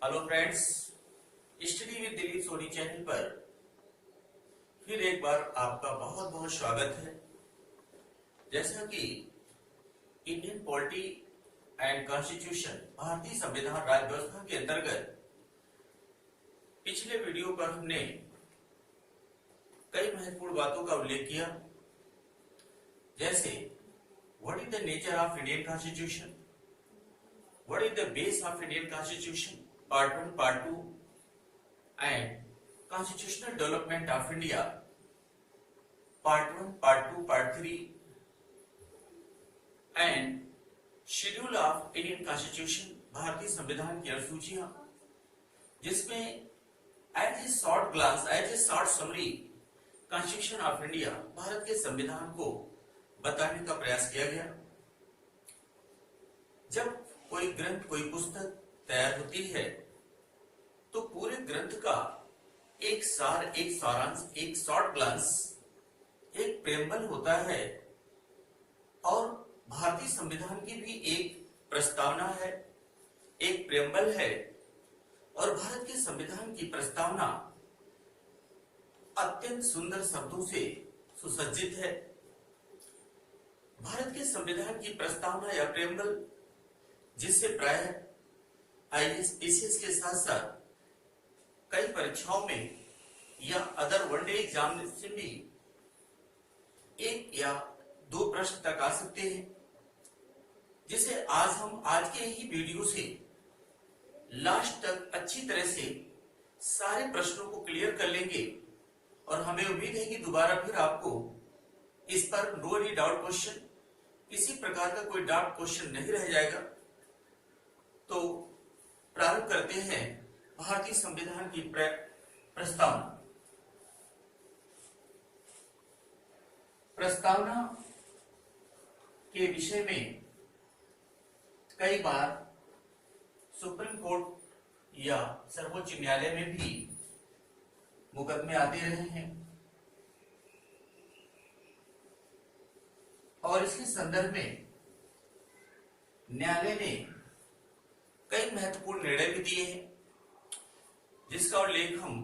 Hello friends, study with Dilip Soni channel पर फिर एक बार आपका बहुत बहुत स्वागत है। जैसा कि इंडियन पॉलिटी एंड कॉन्स्टिट्यूशन भारतीय संविधान राज्य व्यवस्था के अंतर्गत पिछले वीडियो पर हमने कई महत्वपूर्ण बातों का उल्लेख किया, जैसे what is the nature of Indian constitution, what is the base of Indian constitution, Part 1, Part 2, and Constitutional Development of India, Part 1, Part 2, Part 3, and Schedule of Indian Constitution, भारतीय संविधान की अनुसूचियां, जिसमें as a short glance, as a short summary constitution of India, Bharat के संविधान को बताने का प्रयास किया गया। जब कोई ग्रंथ, कोई पुस्तक तैयार होती है तो पूरे ग्रंथ का एक सार, एक सारांश, एक शॉर्ट ग्लांस, एक प्रेम्बल होता है और भारतीय संविधान की भी एक प्रस्तावना है, एक प्रेम्बल है। और भारत के संविधान की प्रस्तावना अत्यंत सुंदर शब्दों से सुसज्जित है। भारत के संविधान की प्रस्तावना या प्रेम्बल, जिससे प्रायः IAS, PCS के साथ साथ कई परीक्षाओं में या अदर वनडे एग्जामिनेशन में एक या दो प्रश्न तक आ सकते हैं, जिसे आज हम आज के ही वीडियो से लास्ट तक अच्छी तरह से सारे प्रश्नों को क्लियर कर लेंगे। और हमें उम्मीद है कि दोबारा फिर आपको इस पर नो एनी डाउट क्वेश्चन, किसी प्रकार का कोई डाउट क्वेश्चन नहीं रह जाएगा। तो प्रारंभ करते हैं भारतीय संविधान की प्रस्तावना के विषय में कई बार सुप्रीम कोर्ट या सर्वोच्च न्यायालय में भी मुकदमे आते रहे हैं और इसके संदर्भ में न्यायालय ने कई महत्वपूर्ण निर्णय भी दिए हैं, जिसका उल्लेख हम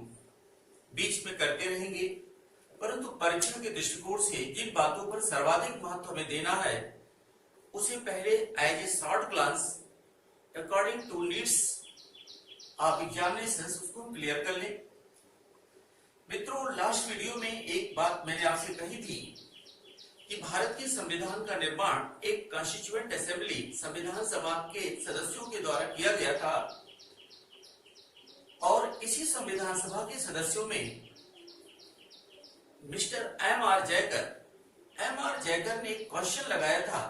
बीच में करते रहेंगे। परंतु परीक्षा के दृष्टिकोण से जिन बातों पर सर्वाधिक महत्व हमें देना है, उसे पहले as a short glance according to needs of examination उसको हम क्लियर कर लें। मित्रों, लास्ट वीडियो में एक बात मैंने आपसे कही थी कि भारत के संविधान का निर्माण एक कॉन्स्टिट्यूएंट असेंबली, संविधान सभा के सदस्यों के द्वारा किया गया था और इसी संविधान सभा के सदस्यों में मिस्टर M.R. जयकर ने एक क्वेश्चन लगाया था,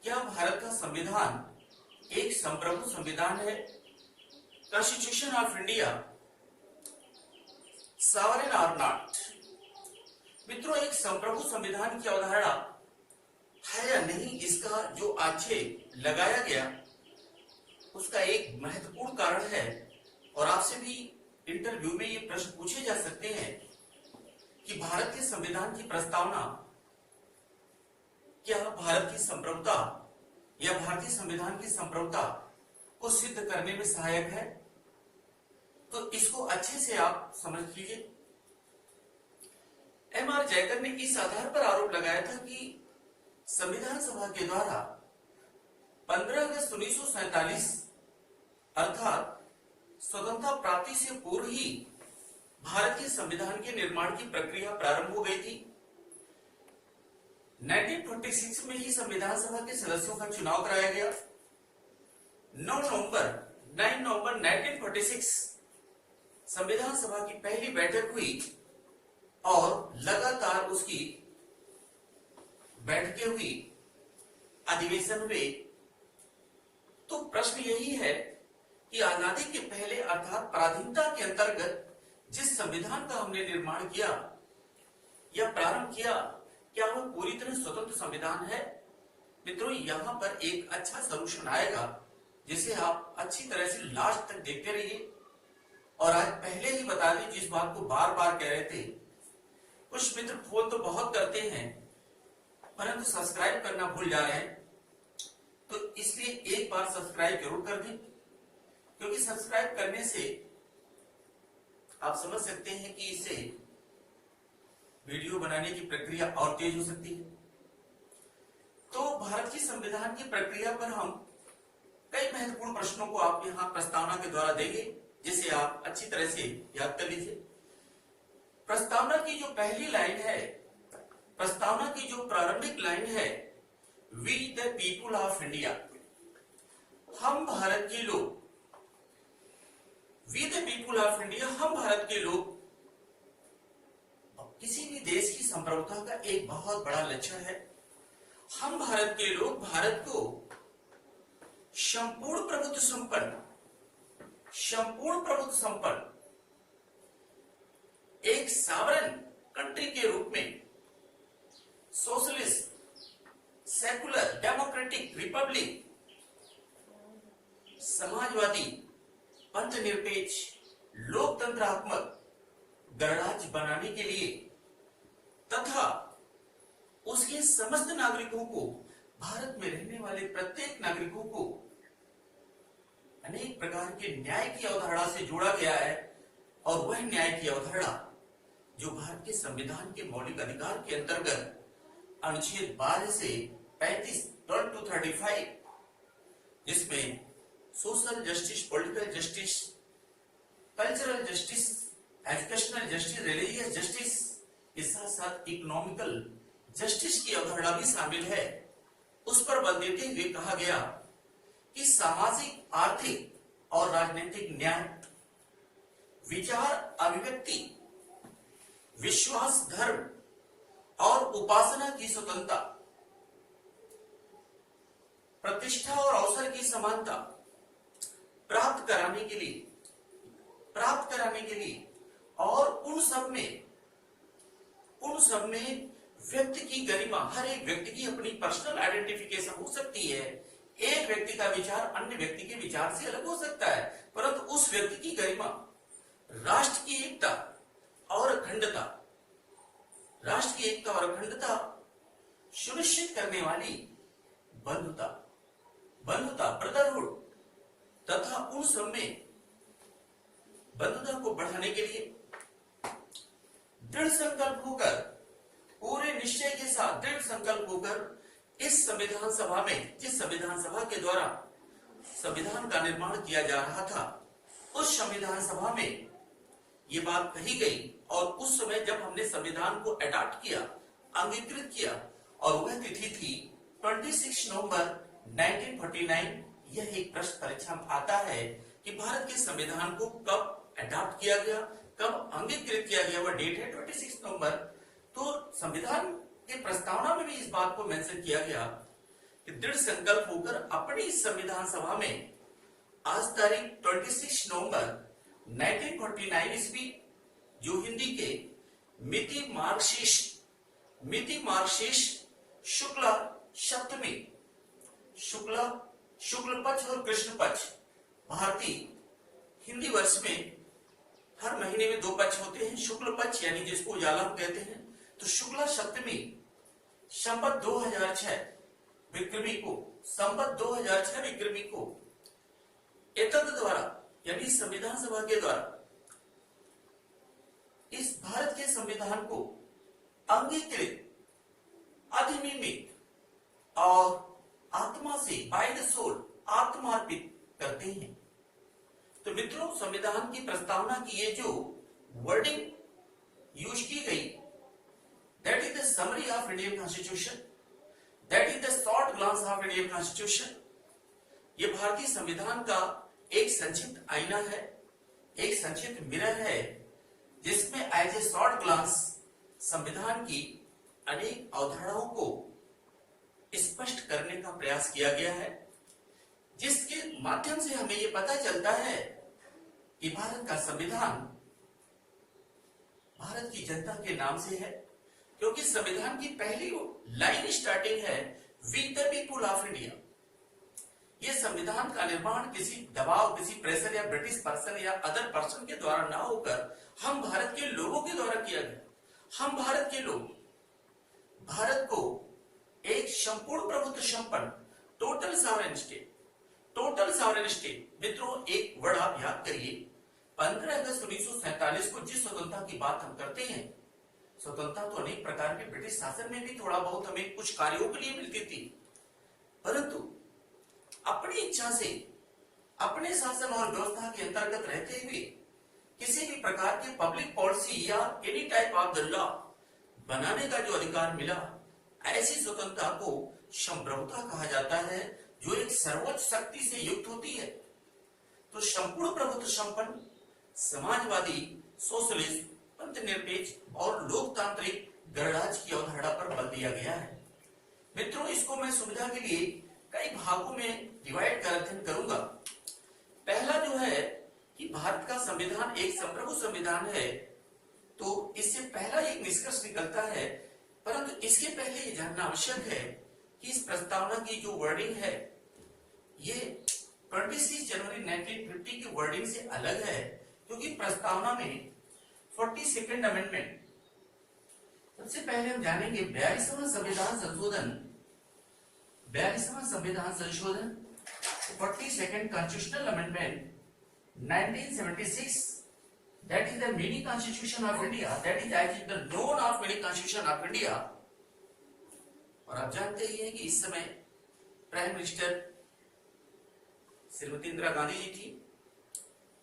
क्या भारत का संविधान एक संप्रभु संविधान है, कॉन्स्टिट्यूशन ऑफ इंडिया सॉवरेन और नॉट। मित्रों, एक संप्रभु संविधान की अवधारणा है या नहीं, इसका जो आक्षेप लगाया गया उसका एक महत्वपूर्ण कारण है। और आपसे भी इंटरव्यू में ये प्रश्न पूछे जा सकते हैं कि भारत के संविधान की प्रस्तावना क्या भारत की संप्रभुता या भारतीय संविधान की संप्रभुता को सिद्ध करने में सहायक है। तो इसको अच्छे से आप समझ लीजिए। M.R. जयकर ने इस आधार पर आरोप लगाया था कि संविधान सभा के द्वारा 15 अगस्त 1947 अर्थात स्वतंत्रता प्राप्ति से पूर्व ही भारत के संविधान के निर्माण की प्रक्रिया प्रारंभ हो गई थी। 1946 में ही संविधान सभा के सदस्यों का चुनाव कराया गया। 9 नवंबर 1946 संविधान सभा की पहली बैठक हुई और लगातार उसकी बैठकें हुई, अधिवेशन हुए। तो प्रश्न यही है कि आजादी के पहले अर्थात पराधीनता के अंतर्गत जिस संविधान का हमने निर्माण किया या प्रारंभ किया, क्या वो पूरी तरह स्वतंत्र संविधान है। मित्रों, यहाँ पर एक अच्छा सलूशन आएगा, जिसे आप अच्छी तरह से लास्ट तक देखते रहिए। और आज पहले ही बता दें, जिस बात को बार बार कह रहे थे, कुछ मित्र फोन तो बहुत करते हैं परंतु सब्सक्राइब करना भूल जा रहे हैं, तो इसलिए एक बार सब्सक्राइब जरूर कर दें। क्योंकि सब्सक्राइब करने से आप समझ सकते हैं कि इससे वीडियो बनाने की प्रक्रिया और तेज हो सकती है। तो भारत की संविधान की प्रक्रिया पर हम कई महत्वपूर्ण प्रश्नों को आप यहां प्रस्तावना के द्वारा देंगे, जिसे आप अच्छी तरह से याद कर लीजिए। प्रस्तावना की जो पहली लाइन है, प्रस्तावना की जो प्रारंभिक लाइन है, we the people of India, हम भारत के लोग, we the people of India, हम भारत के लोग। किसी भी देश की संप्रभुता का एक बहुत बड़ा लक्षण है, हम भारत के लोग भारत को संपूर्ण प्रभुत्व संपन्न एक सॉवरेन कंट्री के रूप में, सोशलिस्ट, सेकुलर, डेमोक्रेटिक रिपब्लिक, समाजवादी, पंथनिरपेक्ष, लोकतंत्रात्मक गणराज्य बनाने के लिए तथा उसके समस्त नागरिकों को, भारत में रहने वाले प्रत्येक नागरिकों को अनेक प्रकार के न्याय की अवधारणा से जोड़ा गया है। और वह न्याय की अवधारणा जो भारत के संविधान के मौलिक अधिकार के अंतर्गत अनुच्छेद 12 से 35 to 35, जिसमें social justice, political justice, cultural justice, educational justice, religious justice के साथ साथ इकोनॉमिकल जस्टिस की अवधारणा भी शामिल है, उस पर बल देते हुए कहा गया कि सामाजिक, आर्थिक और राजनीतिक न्याय, विचार अभिव्यक्ति, विश्वास, धर्म और उपासना की स्वतंत्रता, प्रतिष्ठा और अवसर की समानता प्राप्त कराने के लिए और उन सब में व्यक्ति की गरिमा, हर एक व्यक्ति की अपनी पर्सनल आइडेंटिफिकेशन हो सकती है। एक व्यक्ति का विचार अन्य व्यक्ति के विचार से अलग हो सकता है, परंतु उस व्यक्ति की गरिमा, राष्ट्र की एकता और अखंडता सुनिश्चित करने वाली बंधुता, ब्रदरहुड तथा उन सब में बंधुता को बढ़ाने के लिए दृढ़ संकल्प होकर, पूरे निश्चय के साथ दृढ़ संकल्प होकर इस संविधान सभा में, जिस संविधान सभा के द्वारा संविधान का निर्माण किया जा रहा था, उस संविधान सभा में ये बात कही गई। और उस समय जब हमने संविधान को अडॉप्ट किया, अंगीकृत किया, और वह तिथि थी 26 नवंबर 1949। यह एक प्रश्न परीक्षा में आता है कि भारत के संविधान को कब अडॉप्ट किया गया, कब अंगीकृत किया गया, वह डेट है 26 नवंबर। तो संविधान के प्रस्तावना में भी इस बात को मेंशन किया गया कि दृढ़ संकल्प होकर अपनी इस संविधान सभा में आज तारीख 26 नवंबर 1949 ईस्वी, जो हिंदी के मिति मार्क्सिस्ट शुक्ला सप्तमी, शुक्ल पक्ष और कृष्ण पक्ष, भारतीय हिंदी वर्ष में हर महीने में 2 पक्ष होते हैं। शुक्ल पक्ष यानी जिसको उजाला कहते हैं, तो शुक्ला सप्तमी संवत 2006 विक्रमी को, एतद द्वारा यानी संविधान सभा के द्वारा इस भारत के संविधान को अंगीकृत, अधिनियमित और आत्मा से, बाय द सोल, आत्मार्पित करते हैं। तो मित्रों, संविधान की प्रस्तावना की ये जो वर्डिंग यूज की गई, that is the summary of Indian constitution, that is the short glance of Indian constitution. ये भारतीय संविधान का एक संक्षिप्त आईना है, एक संक्षिप्त मिरर है, जिसमें एज ए शॉर्ट ग्लांस संविधान की अनेक अवधारणाओं को स्पष्ट करने का प्रयास किया गया है, जिसके माध्यम से हमें यह पता चलता है कि भारत का संविधान भारत की जनता के नाम से है, क्योंकि संविधान की पहली लाइन स्टार्टिंग है we the people of India. यह संविधान का निर्माण किसी दबाव, किसी प्रेशर या ब्रिटिश पर्सन या अदर पर्सन के द्वारा ना होकर हम भारत के लोगों के द्वारा किया गया। हम भारत के लोग भारत को एक संपूर्ण प्रभुत्व संपन्न, total sovereign state, total sovereign state. मित्रों एक वर्ड आप याद करिए, 15 अगस्त 1947 को जिस स्वतंत्रता की बात हम करते हैं, स्वतंत्रता तो अनेक प्रकार के ब्रिटिश शासन में भी थोड़ा बहुत हमें कुछ कार्यों के लिए मिलती थी, परंतु अपनी इच्छा से अपने शासन और व्यवस्था के अंतर्गत रहते हुए किसी भी प्रकार की पब्लिक पॉलिसी या any type of the law बनाने का जो अधिकार मिला, ऐसी स्वतंत्रता को संप्रभुता कहा जाता है, जो एक सर्वोच्च शक्ति से युक्त होती है। तो संपूर्ण प्रभुत्व संपन्न समाजवादी, सोशलिस्ट, पंथनिरपेक्ष और लोकतांत्रिक गणराज्य की अवधारणा पर बल दिया गया है। मित्रों इसको मैं सुविधा के लिए कई भागों में डिवाइड कर अध्ययन करूंगा। पहला जो है कि भारत का संविधान एक संप्रभु संविधान है, तो इससे पहला एक निष्कर्ष निकलता है, परंतु इसके पहले ये जानना आवश्यक है कि इस प्रस्तावना की जो वर्डिंग है ये 26 जनवरी 1950 की वर्डिंग से अलग है, क्योंकि प्रस्तावना में 42nd अमेंडमेंट, सबसे पहले हम जानेंगे 42वां संविधान संशोधन, 42वां संविधान संशोधन 42nd constitutional amendment 1976, that is the mini constitution of India, that is as the known of mini constitution of India। और आप जानते ही हैं कि इस समय प्राइम मिनिस्टर श्रीमती इंदिरा गांधी जी थी,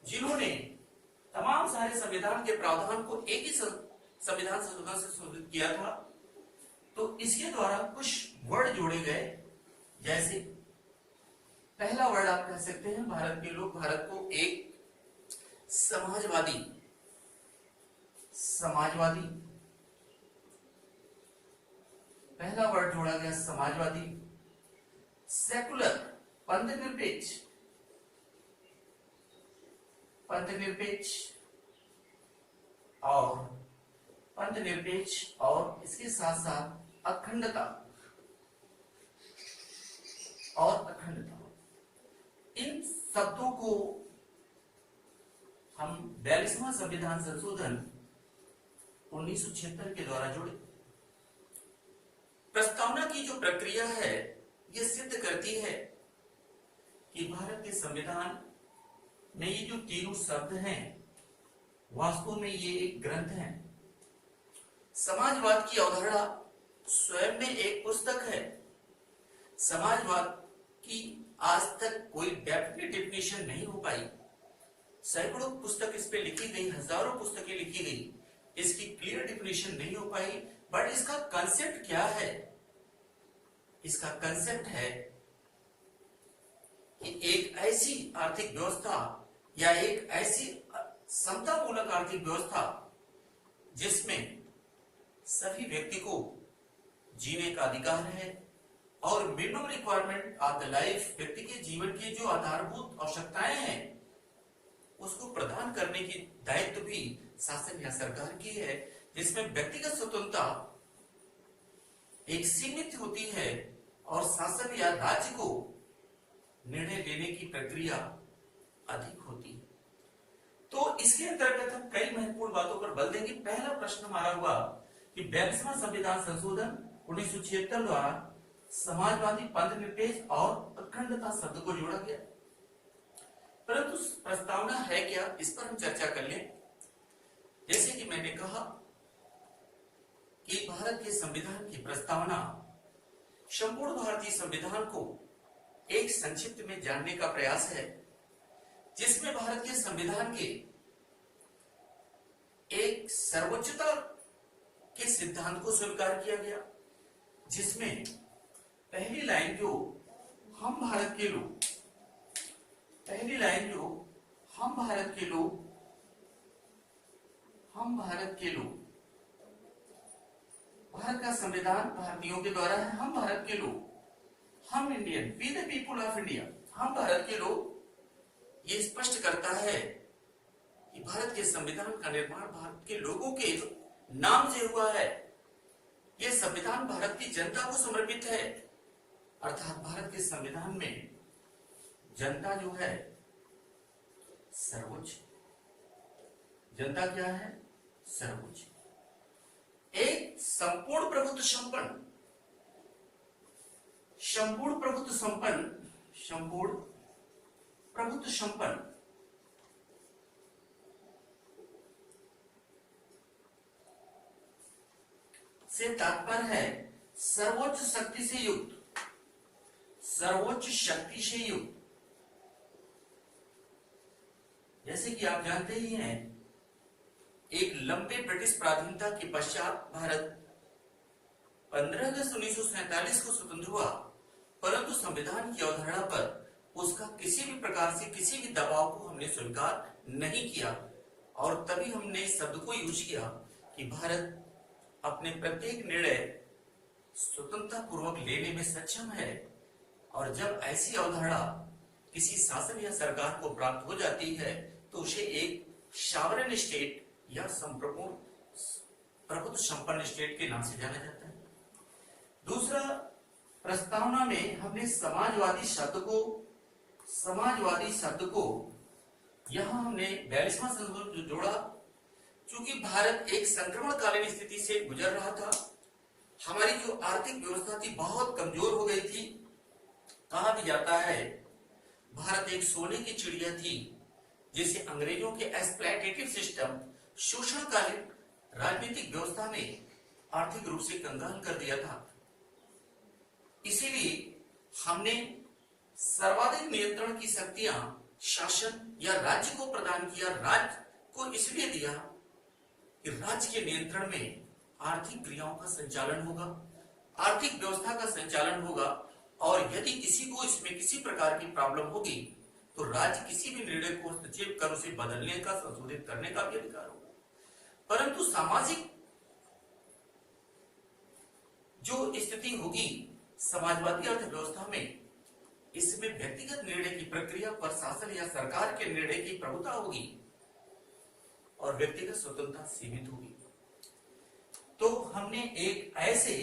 जिन्होंने तमाम सारे संविधान के प्रावधान को एक ही संविधान संशोधन से संशोधित किया था। तो इसके द्वारा कुछ वर्ड जोड़े गए, जैसे पहला वर्ड आप कह सकते हैं, भारत के लोग भारत को एक समाजवादी पहला वर्ड जोड़ा गया समाजवादी, सेकुलर पंथनिरपेक्ष और इसके साथ साथ अखंडता। इन शब्दों को हम 42वां संविधान संशोधन 1976 के द्वारा जोड़े। प्रस्तावना की जो प्रक्रिया है यह सिद्ध करती है कि भारत के संविधान में ये जो तीनों शब्द हैं वास्तव में ये एक ग्रंथ है। समाजवाद की अवधारणा स्वयं में एक पुस्तक है। समाजवाद की आज तक कोई डेफिनेट डेफिनेशन नहीं हो पाई। सैकड़ों पुस्तक इस पे लिखी गई, हजारों पुस्तकें लिखी गई, इसकी क्लियर डेफिनेशन नहीं हो पाई। बट इसका कंसेप्ट क्या है? इसका कंसेप्ट है कि एक ऐसी आर्थिक व्यवस्था या एक ऐसी समतामूलक आर्थिक व्यवस्था जिसमें सभी व्यक्ति को जीने का अधिकार है और minimum requirement of the life, व्यक्ति के जीवन की जो आधारभूत आवश्यकताएं हैं उसको प्रदान करने की दायित्व भी शासन या सरकार की है, जिसमें व्यक्तिगत स्वतंत्रता एक सीमित होती है और शासन या राज्य को निर्णय लेने की प्रक्रिया अधिक होती है। तो इसके अंतर्गत हम कई महत्वपूर्ण बातों पर बल देंगे। पहला प्रश्न हमारा हुआ कि 42वां संविधान संशोधन 1976 द्वारा समाजवादी, पंथनिरपेक्ष और अखंडता शब्द को जोड़ा गया, परंतु प्रस्तावना है क्या, इस पर हम चर्चा कर लें। जैसे कि मैंने कहा कि भारत के संविधान की प्रस्तावना संपूर्ण भारतीय संविधान को एक संक्षिप्त में जानने का प्रयास है, जिसमें भारत के संविधान के एक सर्वोच्चता के सिद्धांत को स्वीकार किया गया, जिसमें पहली लाइन जो हम भारत के लोग, भारत का संविधान भारतीयों के द्वारा है। हम भारत के लोग, हम Indian, we the people of India, हम भारत के लोग, ये स्पष्ट करता है कि भारत के संविधान का निर्माण भारत के लोगों के नाम से हुआ है। यह संविधान भारत की जनता को समर्पित है, अर्थात भारत के संविधान में जनता जो है सर्वोच्च, जनता क्या है? सर्वोच्च। एक संपूर्ण प्रभुत्व संपन्न प्रभुत्व संपन्न से तात्पर्य है सर्वोच्च शक्ति से युक्त, सर्वोच्च शक्ति से युक्त। जैसे कि आप जानते ही हैं, एक लंबे ब्रिटिश पराधीनता के पश्चात भारत 15 अगस्त 1947 को स्वतंत्र हुआ, परंतु संविधान की अवधारणा पर उसका किसी भी प्रकार से किसी भी दबाव को हमने स्वीकार नहीं किया। और तभी हमने इस शब्द को यूज किया कि भारत अपने प्रत्येक निर्णय स्वतंत्रता पूर्वक लेने में सक्षम है। और जब ऐसी अवधारणा किसी शासन या सरकार को प्राप्त हो जाती है तो उसे एक सॉवरेन स्टेट या संप्रभु प्रभुत्व संपन्न स्टेट के नाम से जाना जाता है। दूसरा, प्रस्तावना में हमने समाजवादी शब्द को यहां हमने 42वां संशोधन जोड़ा। चूंकि भारत एक संक्रमणकालीन स्थिति से गुजर रहा था, हमारी जो आर्थिक व्यवस्था थी बहुत कमजोर हो गई थी। कहा भी जाता है भारत एक सोने की चिड़िया थी जिसे अंग्रेजों के एक्सप्लॉयटेटिव सिस्टम, शोषणकालीन राजनीतिक व्यवस्था ने आर्थिक रूप से कंगाल कर दिया था। इसीलिए हमने सर्वाधिक नियंत्रण की शक्तियां शासन या राज्य को प्रदान किया। राज्य को इसलिए दिया कि राज्य के नियंत्रण में आर्थिक क्रियाओं का संचालन होगा, आर्थिक व्यवस्था का संचालन होगा, और यदि किसी को इसमें किसी प्रकार की प्रॉब्लम होगी तो राज्य किसी भी निर्णय को हस्तक्षेप कर उसे बदलने का, संशोधित करने का भी अधिकार होगा। परंतु सामाजिक जो स्थिति होगी समाजवादी अर्थव्यवस्था में, इसमें व्यक्तिगत निर्णय की प्रक्रिया पर शासन या सरकार के निर्णय की प्रभुता होगी और व्यक्तिगत स्वतंत्रता सीमित होगी। तो हमने एक ऐसे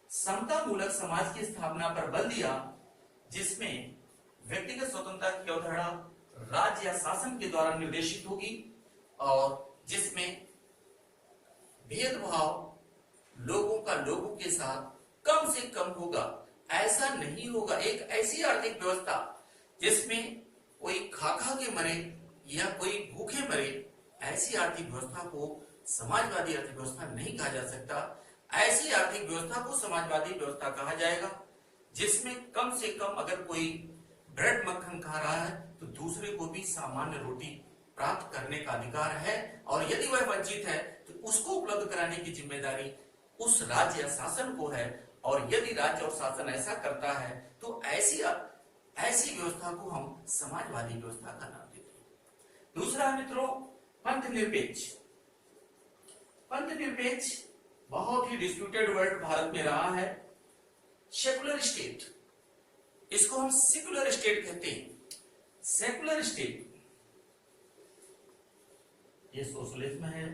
समता मूलक समाज की स्थापना पर बल दिया जिसमें व्यक्तिगत स्वतंत्रता की अवधारणा राज्य या शासन के द्वारा निर्देशित होगी और जिसमें भेदभाव लोगों का लोगों के साथ कम से कम होगा। ऐसा नहीं होगा एक ऐसी आर्थिक व्यवस्था जिसमें कोई खा के मरे या कोई भूखे मरे, ऐसी आर्थिक व्यवस्था को समाजवादी अर्थव्यवस्था नहीं कहा जा सकता। ऐसी आर्थिक व्यवस्था को समाजवादी व्यवस्था कहा जाएगा जिसमें कम से कम अगर कोई ब्रेड मक्खन खा रहा है तो दूसरे को भी सामान्य रोटी प्राप्त करने का अधिकार है, और यदि वह वंचित है तो उसको उपलब्ध कराने की जिम्मेदारी उस राज्य या शासन को है। और यदि राज्य और शासन ऐसा करता है तो ऐसी व्यवस्था को हम समाजवादी व्यवस्था का नाम देते हैं। दूसरा मित्रों, पंथ निरपेक्ष। पंथ निरपेक्ष बहुत ही डिस्प्यूटेड वर्ड भारत में रहा है। सेकुलर स्टेट, इसको हम सेकुलर स्टेट कहते हैं। सेकुलर स्टेट ये सोशलिज्म है,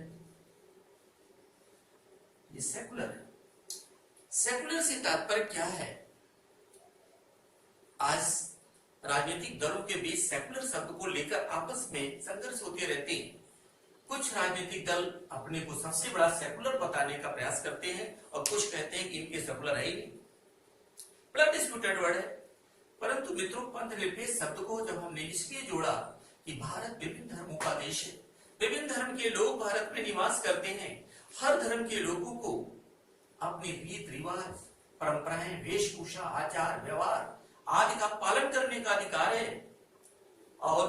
ये सेकुलर है। सेकुलर से तात्पर्य क्या है? आज राजनीतिक दलों के बीच सेकुलर शब्द को लेकर आपस में संघर्ष होते रहते हैं। कुछ राजनीतिक दल अपने को सबसे बड़ा सेकुलर बताने का प्रयास करते हैं और कुछ कहते हैं कि इनके सेकुलर है ही नहीं। बड़ा डिस्प्यूटेड वर्ड है। परंतु मित्रों, पंथ निरपेक्ष शब्द को जब हमने इसलिए जोड़ा कि भारत विभिन्न धर्मों का देश है, विभिन्न धर्म के लोग भारत में निवास करते हैं। हर धर्म के लोगों को अपनी रीत रिवाज, परंपराएं, वेशभूषा, आचार व्यवहार आदि का पालन करने का अधिकार है, और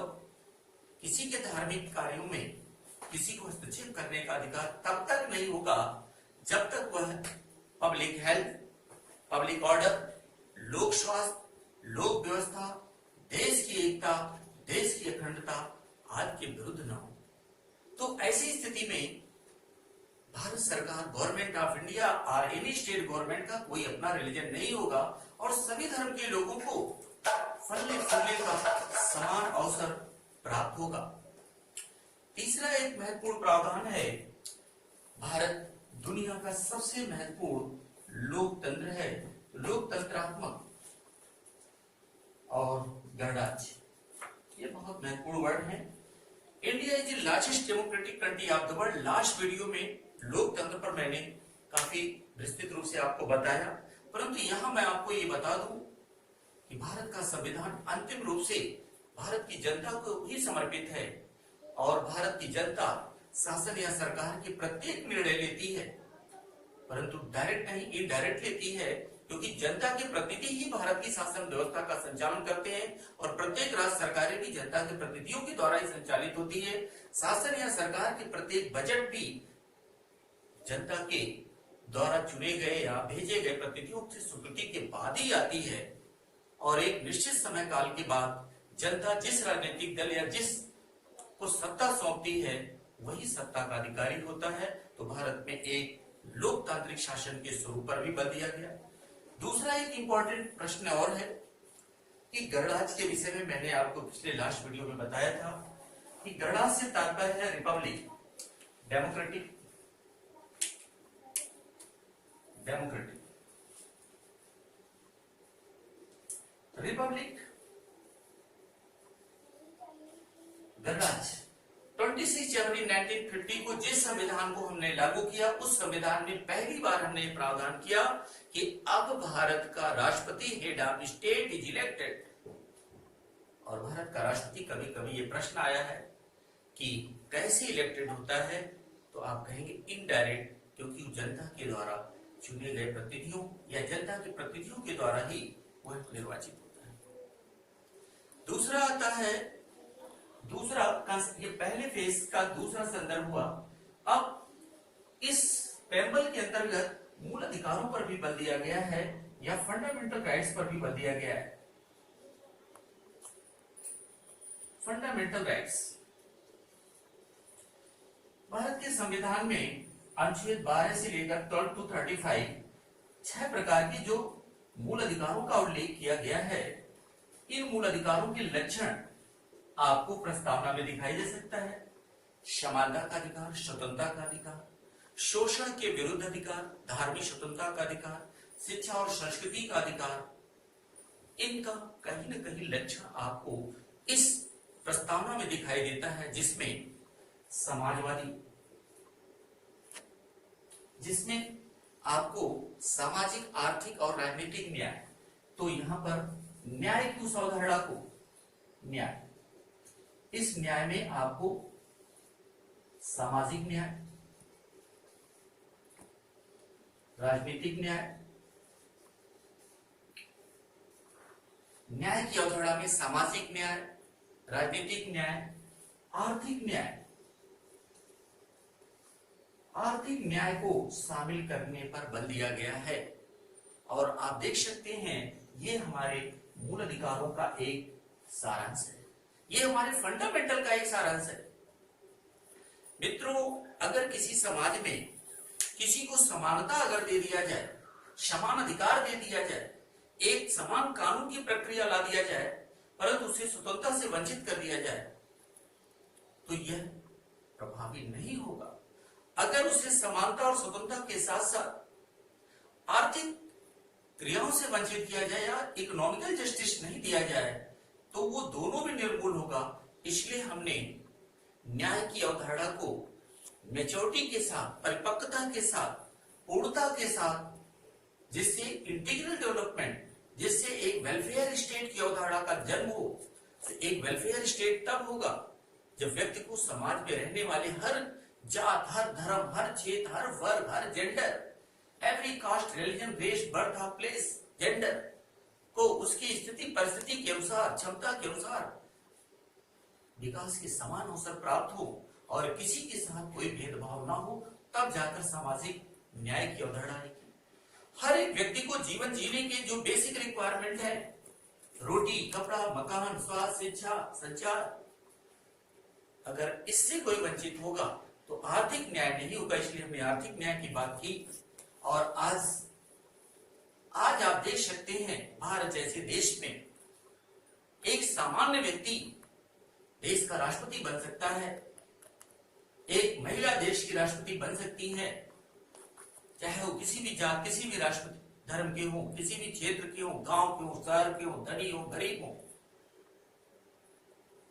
किसी के धार्मिक कार्यों में किसी को हस्तक्षेप करने का अधिकार तब तक नहीं होगा जब तक वह पब्लिक हेल्थ, पब्लिक ऑर्डर, लोक स्वास्थ्य, लोक व्यवस्था, देश की एकता, देश की अखंडता आदि के विरुद्ध न हो। तो ऐसी स्थिति में भारत सरकार, गवर्नमेंट ऑफ इंडिया और एनी स्टेट गवर्नमेंट का कोई अपना रिलीजन नहीं होगा और सभी धर्म के लोगों को फलने फूलने का समान अवसर प्राप्त होगा। तीसरा एक महत्वपूर्ण प्रावधान है, भारत दुनिया का सबसे महत्वपूर्ण लोकतंत्र है, लोकतंत्रात्मक और गणराज्य। ये बहुत महत्वपूर्ण वर्ड है। India is the largest democratic country of the world. Last video में लोकतंत्र पर मैंने काफी विस्तृत रूप से आपको बताया, परंतु यहां मैं आपको ये बता दूं कि भारत का संविधान अंतिम रूप से भारत की जनता को ही समर्पित है और भारत की जनता शासन या सरकार के प्रत्येक निर्णय लेती है, परंतु डायरेक्ट नहीं इनडायरेक्ट लेती है, क्योंकि जनता के प्रतिनिधि ही भारत की शासन व्यवस्था का संचालन करते हैं और प्रत्येक राज्य सरकारें भी जनता के प्रतिनिधियों के द्वारा ही संचालित होती है। शासन या सरकार के प्रत्येक बजट भी जनता के द्वारा चुने गए या भेजे गए प्रतिनिधियों की स्वीकृति के बाद ही आती है और एक निश्चित समय काल के बाद जनता जिस राजनीतिक दल या जिस को सत्ता सौंपती है वही सत्ता का अधिकारी होता है। तो भारत में एक लोकतांत्रिक शासन के स्वरूप पर भी बल दिया गया। दूसरा एक इंपॉर्टेंट प्रश्न और है कि गणराज्य के विषय में मैंने आपको पिछले लास्ट वीडियो में बताया था कि गणराज्य से तात्पर्य है रिपब्लिक, डेमोक्रेटिक, रिपब्लिक, गणराज्य। 26 जनवरी 1950 को जिस संविधान को हमने लागू किया उस संविधान में पहली बार हमने प्रावधान किया कि अब भारत का राष्ट्रपति head of state is elected. और भारत का राष्ट्रपति, कभी कभी ये प्रश्न आया है कि कैसे इलेक्टेड होता है, तो आप कहेंगे इनडायरेक्ट, क्योंकि जनता के द्वारा चुने गए प्रतिनिधियों या जनता के प्रतिनिधियों के द्वारा ही वह निर्वाचित होता है। दूसरा आता है, ये पहले फेज का दूसरा संदर्भ हुआ। अब इस प्रेम्बल के अंतर्गत मूल अधिकारों पर भी बल दिया गया है या फंडामेंटल राइट्स पर भी बल दिया गया है। फंडामेंटल राइट्स, भारत के संविधान में अनुच्छेद 12 से लेकर 12 to 35 6 प्रकार के जो मूल अधिकारों का उल्लेख किया गया है। इन मूल अधिकारों के लक्षण आपको प्रस्तावना में दिखाई दे सकता है। समानता का अधिकार, स्वतंत्रता का अधिकार, शोषण के विरुद्ध अधिकार, धार्मिक स्वतंत्रता का अधिकार, शिक्षा और संस्कृति का अधिकार। इनका कहीं न कहीं लक्षण आपको इस प्रस्तावना में दिखाई देता है, जिसमें समाजवादी, जिसमें आपको सामाजिक, आर्थिक और राजनीतिक न्याय। तो यहां पर न्याय की उस अवधारणा को, न्याय, इस न्याय में आपको सामाजिक न्याय, राजनीतिक न्याय, न्याय की अवधारणा में सामाजिक न्याय, राजनीतिक न्याय, आर्थिक न्याय, आर्थिक न्याय को शामिल करने पर बल दिया गया है। और आप देख सकते हैं ये हमारे मूल अधिकारों का एक सारांश है, ये हमारे फंडामेंटल का एक सारांश है। मित्रों, अगर किसी समाज में किसी को समानता अगर दे दिया जाए, समान अधिकार दे दिया जाए, एक समान कानून की प्रक्रिया ला दिया जाए, परंतु उसे स्वतंत्रता से वंचित कर दिया जाए, तो यह प्रभावी नहीं होगा। अगर उसे समानता और स्वतंत्रता के साथ साथ आर्थिक क्रियाओं से वंचित किया जाए या इकोनॉमिकल जस्टिस नहीं दिया जाए, तो वो दोनों भी निर्मूल होगा। इसलिए हमने न्याय की अवधारणा को मैच्योरिटी के साथ, परिपक्वता के साथ, पूर्णता के साथ, जिससे इंटीग्रल डेवलपमेंट, जिससे एक वेलफेयर स्टेट की अवधारणा का जन्म हो। तो एक वेलफेयर स्टेट तब होगा जब व्यक्ति को समाज में रहने वाले हर जात, हर धर्म, हर क्षेत्र, हर वर्ग, हर gender, every caste, religion, race, birth of place, gender को उसकी स्थिति परिस्थिति के अनुसार, क्षमता के अनुसार विकास के समान अवसर प्राप्त हो और किसी के साथ कोई भेदभाव ना हो, तब जाकर सामाजिक न्याय की अवधारणा आएगी। हर एक व्यक्ति को जीवन जीने के जो बेसिक रिक्वायरमेंट है, रोटी, कपड़ा, मकान, स्वास्थ्य, शिक्षा, संचार, अगर इससे कोई वंचित होगा तो आर्थिक न्याय नहीं होगा। इसलिए हमने आर्थिक न्याय की बात की। और आज आप देख सकते हैं भारत जैसे देश में एक सामान्य व्यक्ति देश का राष्ट्रपति बन सकता है, एक महिला देश की राष्ट्रपति बन सकती है, चाहे वो किसी भी जात, किसी भी राष्ट्र धर्म के हो, किसी भी क्षेत्र के हो, गांव के हो, शहर के हो, धनी हो, गरीब हो।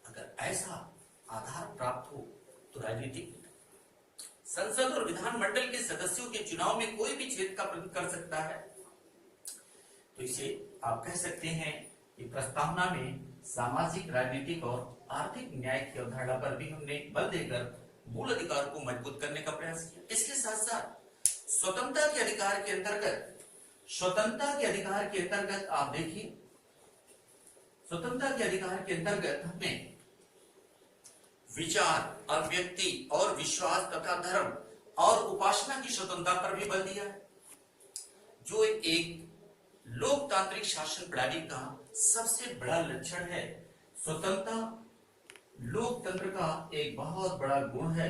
अगर ऐसा आधार प्राप्त हो तो राजनीतिक संसद और विधानमंडल के सदस्यों के चुनाव में कोई भी क्षेत्र का प्रतिनिधित्व कर सकता है। तो इसे आप कह सकते हैं कि प्रस्तावना में सामाजिक, राजनीतिक और आर्थिक न्याय की अवधारणा पर भी हमने बल देकर मूल अधिकार को मजबूत करने का प्रयास किया। इसके साथ साथ स्वतंत्रता के अधिकार के अंतर्गत आप देखिए, स्वतंत्रता के अधिकार के अंतर्गत हमने विचार, अभिव्यक्ति और विश्वास तथा धर्म और उपासना की स्वतंत्रता पर भी बल दिया है, जो एक लोकतांत्रिक शासन प्रणाली का सबसे बड़ा लक्षण है। स्वतंत्रता लोकतंत्र का एक बहुत बड़ा गुण है।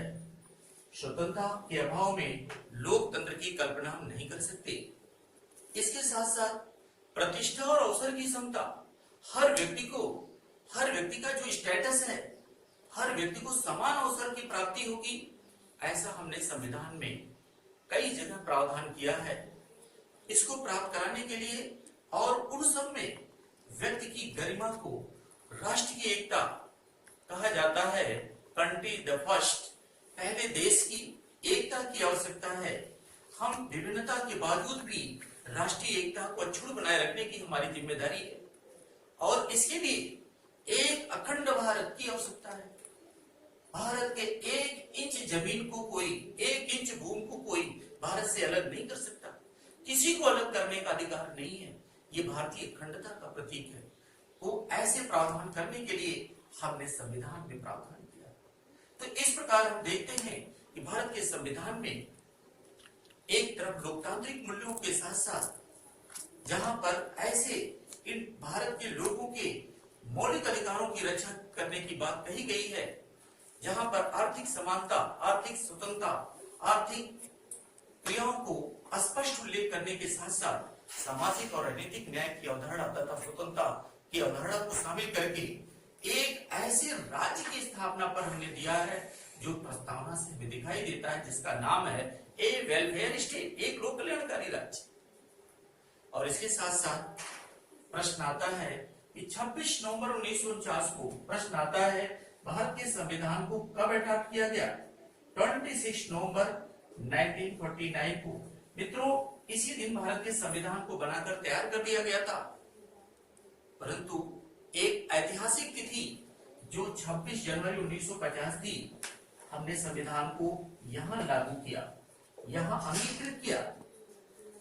स्वतंत्रता के अभाव में लोकतंत्र की कल्पना हम नहीं कर सकते। इसके साथ साथ प्रतिष्ठा और अवसर की समता, हर व्यक्ति का जो स्टेटस है, हर व्यक्ति को समान अवसर की प्राप्ति होगी, ऐसा हमने संविधान में कई जगह प्रावधान किया है। इसको प्राप्त कराने के लिए और उन सब में व्यक्ति की गरिमा को, राष्ट्र की एकता कहा जाता है, कंट्री द फर्स्ट, पहले देश की एकता की आवश्यकता है। हम विभिन्नता के बावजूद भी राष्ट्रीय एकता को अक्षुण्ण बनाए रखने की हमारी जिम्मेदारी है और इसके लिए एक अखंड भारत की आवश्यकता है। भारत के 1 इंच जमीन को कोई, 1 इंच भूमि को कोई भारत से अलग नहीं कर सकता। किसी को अलग करने का अधिकार नहीं है। ये भारतीय अखंडता का प्रतीक है। तो ऐसे प्रावधान करने के लिए हमने संविधान में प्रावधान किया। तो इस प्रकार हम देखते हैं कि भारत के संविधान में एक तरफ लोकतांत्रिक मूल्यों के साथ साथ जहां पर ऐसे इन भारत के लोगों के मौलिक अधिकारों की रक्षा करने की बात कही गई है, जहां पर आर्थिक समानता, आर्थिक स्वतंत्रता, आर्थिक क्रियाओं को स्पष्ट उल्लेख करने के साथ साथ सामाजिक और राजनीतिक न्याय की अवधारणा तथा स्वतंत्रता की अवधारणा को शामिल करके एक ऐसे राज्य की स्थापना पर हमने दिया है जो प्रस्तावना से हमें दिखाई देता है, जिसका नाम है ए वेलफेयर स्टेट, एक लोक कल्याणकारी राज्य। और इसके साथ साथ प्रश्न आता है कि 26 नवंबर 1949 को प्रश्न आता है भारत के संविधान को कब अडॉप्ट किया गया? 26 नवंबर 1949 को। मित्रों, इसी दिन भारत के संविधान को बनाकर तैयार कर दिया गया था, परंतु एक ऐतिहासिक तिथि जो 26 जनवरी 1950 थी, हमने संविधान को यहां लागू किया, यहां अंगीकृत किया।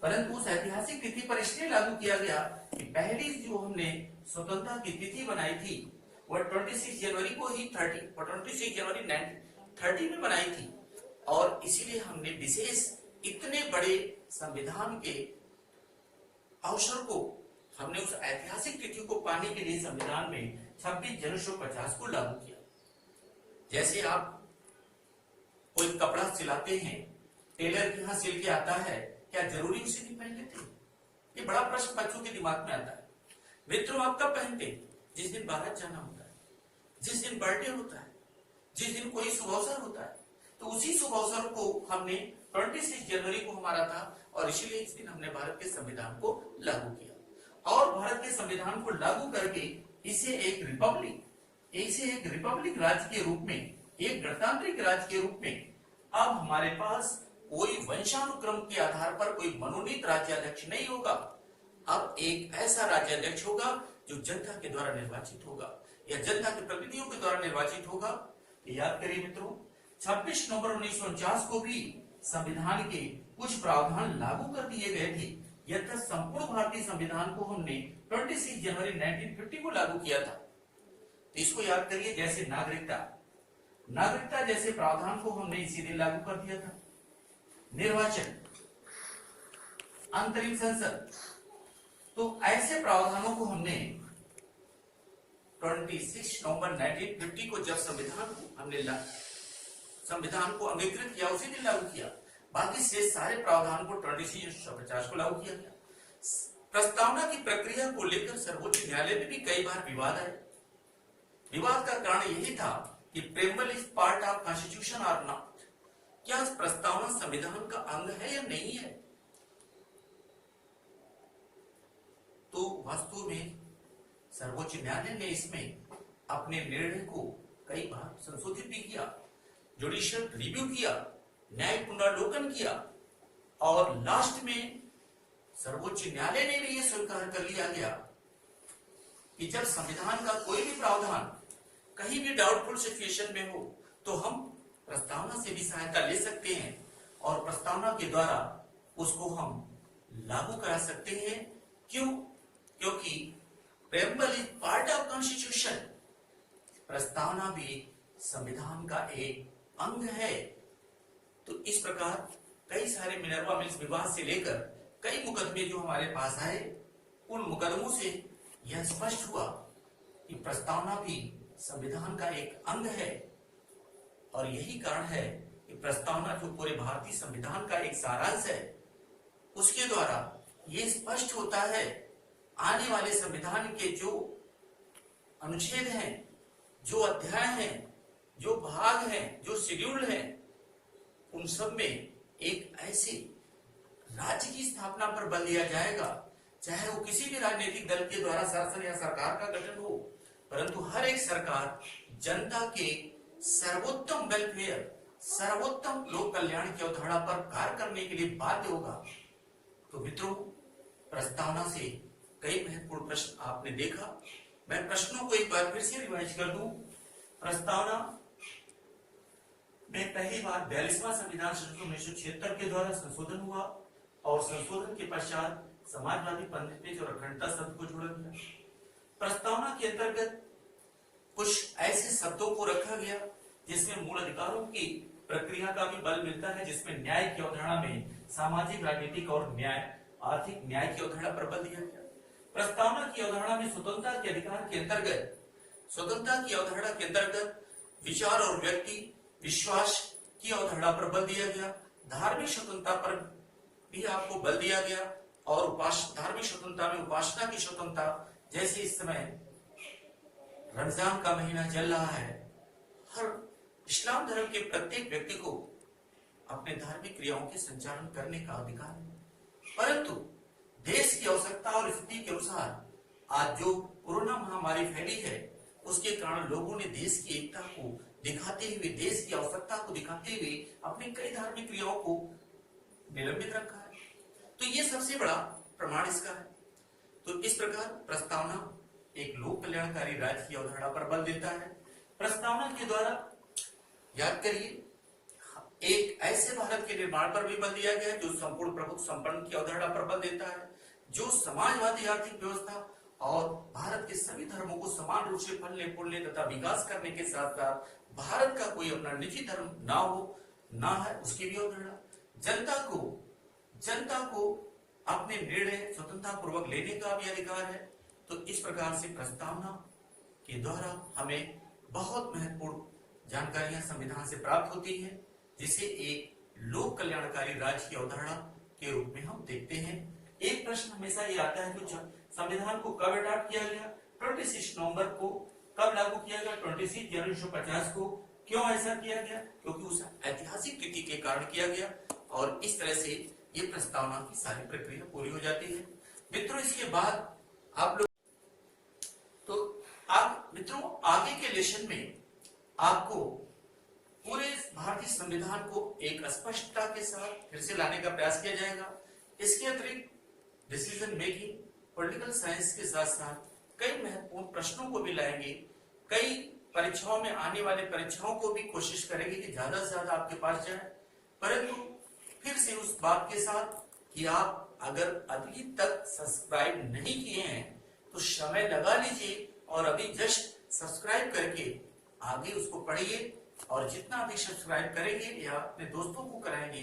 परंतु उस ऐतिहासिक तिथि पर इसलिए लागू किया गया कि पहली जो हमने स्वतंत्रता की तिथि बनाई थी वह 26 जनवरी को ही 26 जनवरी 1930 में बनाई थी, और इसीलिए हमने विशेष इतने बड़े संविधान के अवसर को हमने उस ऐतिहासिक तिथि को पाने के लिए संविधान में 26 जनवरी 1950 को लागू किया। जैसे आप कोई कपड़ा सिलाते हैं, टेलर के यहाँ सिल के आता है, क्या जरूरी उसी दिन पहन लेते हैं? ये बड़ा प्रश्न बच्चों के दिमाग में आता है। मित्रों, आप कब पहनते? जिस दिन बारात जाना होता है, जिस दिन बर्थडे होता है, जिस दिन कोई शुभ अवसर होता है। तो उसी शुभ अवसर को हमने 26 जनवरी को हमारा था, और इसीलिए इस दिन हमने भारत के संविधान को लागू किया। और भारत के संविधान को लागू करके इसे एक रिपब्लिक राज्य के रूप में, एक गणतांत्रिक राज्य के रूप में, अब हमारे पास कोई वंशानुक्रम के आधार पर कोई मनोनीत राज्याध्यक्ष नहीं होगा। अब एक ऐसा राज्याध्यक्ष होगा जो जनता के द्वारा निर्वाचित होगा या जनता के प्रतिनिधियों के द्वारा निर्वाचित होगा। याद करिए मित्रों, 26 नवंबर 1949 को भी संविधान के कुछ प्रावधान लागू कर दिए गए थे। यह तक संपूर्ण भारतीय संविधान को हमने 26 जनवरी 1950 को लागू किया था। तो इसको याद करिए, जैसे नागरिकता जैसे प्रावधान को हमने इसी दिन लागू कर दिया था। निर्वाचन, अंतरिम संसद, तो ऐसे प्रावधानों को हमने 26 नवंबर 1950 को जब संविधान को अंगीकृत किया, उसी दिन लागू किया। बाकी से सारे प्रावधान को 26 जनवरी 1950 को लागू किया गया। प्रस्तावना की प्रक्रिया को लेकर सर्वोच्च न्यायालय में भी कई बार विवाद आए। विवाद का कारण यही था कि preamble is part of constitution और नॉट, क्या प्रस्तावना संविधान का अंग है या नहीं है। तो वास्तव में सर्वोच्च न्यायालय ने इसमें अपने निर्णय को कई बार संशोधित भी किया, जुडिशियल रिव्यू किया, न्याय पुनर्लोकन किया, और लास्ट में सर्वोच्च न्यायालय ने भी यह स्वीकार कर लिया गया कि जब संविधान का कोई भी प्रावधान कहीं भी डाउटफुल सिचुएशन में हो तो हम प्रस्तावना से भी सहायता ले सकते हैं और प्रस्तावना के द्वारा उसको हम लागू करा सकते हैं। क्यों? क्योंकि preamble is part of constitution. प्रस्तावना भी संविधान का एक अंग है। तो इस प्रकार कई सारे मिनर्वा मिल्स विवाद से लेकर कई मुकदमे जो हमारे पास आए, उन मुकदमों से यह स्पष्ट हुआ कि प्रस्तावना भी संविधान का एक अंग है। और यही कारण है कि प्रस्तावना जो पूरे भारतीय संविधान का एक सारांश है, उसके द्वारा यह स्पष्ट होता है आने वाले संविधान के जो अनुच्छेद हैं, जो अध्याय हैं, जो भाग हैं, जो शेड्यूल हैं, उन सब में एक ऐसे राज्य की स्थापना पर बल दिया जाएगा, चाहे वो किसी भी राजनीतिक दल के द्वारा शासन या सरकार का गठन हो, परंतु हर एक सरकार जनता के सर्वोत्तम वेलफेयर, सर्वोत्तम लोक कल्याण की अवधारणा पर कार्य करने के लिए बाध्य होगा। तो मित्रों, प्रस्तावना से कई महत्वपूर्ण प्रश्न आपने देखा। मैं प्रश्नों को एक बार फिर से रिवाइज कर दूं। प्रस्तावना में पहली बार 42वां संविधान संशोधन 1976 के द्वारा संशोधन हुआ और संशोधन के पश्चात समाजवादी पंडित और अखंडता शब्द को जोड़ा गया। प्रस्तावना के अंतर्गत कुछ ऐसे शब्दों को रखा गया जिसमें मूल अधिकारों की प्रक्रिया का भी बल मिलता है, जिसमें न्याय की अवधारणा में सामाजिक, राजनीतिक और न्याय आर्थिक न्याय की अवधारणा पर बल दिया गया। प्रस्तावना की अवधारणा में स्वतंत्रता के अधिकार के अंतर्गत, स्वतंत्रता की अवधारणा के अंतर्गत विचार और व्यक्ति विश्वास की अवधारणा पर बल दिया गया। धार्मिक स्वतंत्रता पर भी आपको बल दिया गया और धार्मिक स्वतंत्रता में उपासना की स्वतंत्रता, जैसे इस समय रमजान का महीना चल रहा है, हर इस्लाम धर्म के प्रत्येक व्यक्ति को अपने धार्मिक क्रियाओं के संचालन करने का अधिकार है। परंतु देश की आवश्यकता और स्थिति के अनुसार आज जो कोरोना महामारी फैली है, उसके कारण लोगों ने देश की एकता को दिखाते हुए, देश की आवश्यकता को दिखाते हुए अपनी कई धार्मिक क्रियाओं को निलंबित रखा है। तो ये सबसे बड़ा प्रमाण इसका है। तो इस प्रकार प्रस्तावना एक लोक कल्याणकारी राज्य की अवधारणा पर बल देता है। प्रस्तावना के द्वारा याद करिए, एक ऐसे भारत के निर्माण पर भी बल दिया गया है जो संपूर्ण प्रभुत्व संपन्न की अवधारणा पर बल देता है, जो समाजवादी आर्थिक व्यवस्था और भारत के सभी धर्मों को समान रूप से फलने फूलने तथा विकास करने के साथ साथ भारत का कोई अपना निजी धर्म ना हो, ना है, उसकी भी अवधारणा। जनता को अपने निर्णय स्वतंत्रता पूर्वक लेने का भी अधिकार है। तो इस प्रकार से प्रस्तावना के द्वारा हमें बहुत महत्वपूर्ण जानकारियां संविधान से प्राप्त होती हैं, जिसे एक लोक कल्याणकारी राज्य की अवधारणा के रूप में हम देखते हैं। एक प्रश्न हमेशा ये आता है कि संविधान को कब अडॉप्ट किया गया, 26 नवंबर को कब लागू किया गया, 26 जनवरी 1950 को। क्यों ऐसा किया गया? क्योंकि उस ऐतिहासिक तिथि के कारण किया गया और इस तरह से ये प्रस्तावना की सारी प्रक्रिया पूरी हो जाती है। मित्रों, इसके बाद मित्रों आगे के लेसन में आपको पूरे भारतीय संविधान को एक स्पष्टता के साथ फिर से लाने का प्रयास किया जाएगा। इसके अतिरिक्त डिसीजन मेकिंग, पॉलिटिकल साइंस के साथ साथ कई महत्वपूर्ण प्रश्नों को भी लाएंगे। कई परीक्षाओं में आने वाले परीक्षाओं को भी कोशिश करेंगे कि ज्यादा से ज्यादा आपके पास जाए। परंतु फिर से उस बात के साथ कि आप अगर अभी तक सब्सक्राइब नहीं किए हैं तो समय लगा लीजिए और अभी जस्ट सब्सक्राइब करके आगे उसको पढ़िए और जितना अधिक सब्सक्राइब करेंगे या अपने दोस्तों को कराएंगे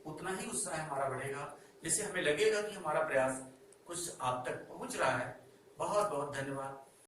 उतना ही उत्साह हमारा बढ़ेगा, जिससे हमें लगेगा कि हमारा प्रयास कुछ आप तक पहुंच रहा है। बहुत बहुत धन्यवाद।